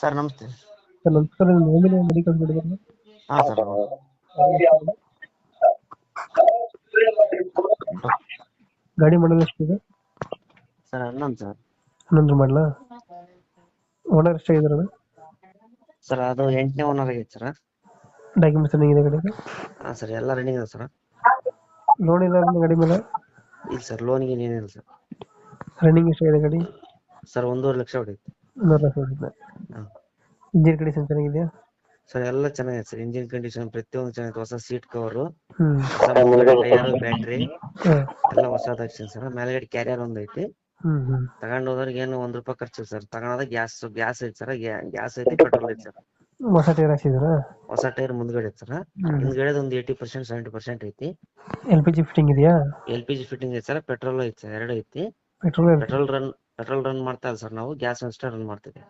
Sir ನಮಸ್ತೆ. Sir ನಮಸ್ಕಾರ, ನಿಮ್ಮ ಮೊಬೈಲ್ ಮೆಡಿಕಲ್ ಮಾಡಿದ್ರಲ್ಲ, ಹಾಂ ಸರ್ ಹೌದು. ಗಾಡಿ ಮಾಡಲ್ ಎಷ್ಟಿದೆ? ಸರ್ ಹನ್ನೊಂದು ಸರ್. 11 ಮಾಡಲ. ಓನರ್ ಎಷ್ಟಾಗಿದಾರಣ? ಸರ್ ಅದು 8ನೇ ಓನರ್ ಆಗೈತೆ ಸರ್. ಡಾಕ್ಯುಮೆಂಟ್ಸ್ ಏನಾಗಿದೆ ಗಾಡಿಗೆ? ಹಾಂ ಸರ್ ಎಲ್ಲ ರನ್ನಿಂಗ್ ಇದೆ ಸರ್. ಲೋನ್ ಇಲ್ಲ ಗಾಡಿ ಮೇಲೆ? ಇಲ್ಲ ಸರ್, ಲೋನ್ಗೆ ಏನಿಲ್ಲ ಸರ್. ರನ್ನಿಂಗ್ ಎಷ್ಟಾಗಿದೆ ಗಾಡಿ? ಸರ್ 1.5 ಲಕ್ಷ ಹೊಡೈತೆ. 1 ಲಕ್ಷ ಹೊಡಿದೆ. ಹಾಂ ಇಂಜಿನ್ ಕಂಡೀಷನ್ ಚೆನ್ನಾಗಿದೆಯಾ? ಸರ್ ಎಲ್ಲ ಚೆನ್ನಾಗಿದೆ ಸರ್. ಇಂಜಿನ್ ಕಂಡೀಷನ್ ಪ್ರತಿಯೊಂದು ಚೆನ್ನಾಗಿದೆ. ಹೊಸ ಸೀಟ್ ಕವರು, ಹ್ಮ್. ಹೊಸ ಮುಂದ್ಗಡೆ ಟೈರು, ಬ್ಯಾಟ್ರಿ ಹಾಂ. ಎಲ್ಲ ಹೊಸದಾಗಿ ಸರ್. ಮೇಲ್ಗಡೆ ಕ್ಯಾರಿಯರ್ ಒಂದು ಐತಿ. ಹ್ಮ್. ತಗೊಂಡು ಹೋದ್ರಿಗೆ ಏನು ₹1 ಖರ್ಚು ಸರ್. ತಗೊಳೋದ ಗ್ಯಾಸ್ ಐತಿ ಸರ್. ಗ್ಯಾಸ್ ಐತಿ, ಪೆಟ್ರೋಲ್ ಐತಿ ಸರ್. ಹೊಸ ಟೈರ್ ಹಾಕ್ಸಿದ್ದೀರಾ? ಹೊಸ ಟೈರ್ ಮುಂದ್ಗಡೆ ಐತಿ ಸರ್. ಹಿಂದ್ಗಡೆ ಒಂದು 80% 70% ಐತಿ. LPG ಫಿಟ್ಟಿಂಗ್ ಇದೆಯಾ? LPG ಫಿಟ್ಟಿಂಗ್ ಐತಿ ಸರ್. ಪೆಟ್ರೋಲ್ ಐತಿ ಸರ್, ಎರಡು ಐತಿ. ಪೆಟ್ರೋಲ್ ಪೆಟ್ರೋಲ್ ರನ್ ಮಾಡ್ತಾ ಇಲ್ಲ ಸರ್. ನಾವು ಗ್ಯಾಸ್ ಅಷ್ಟೇ ರನ್ ಮಾಡ್ತೀವಿ.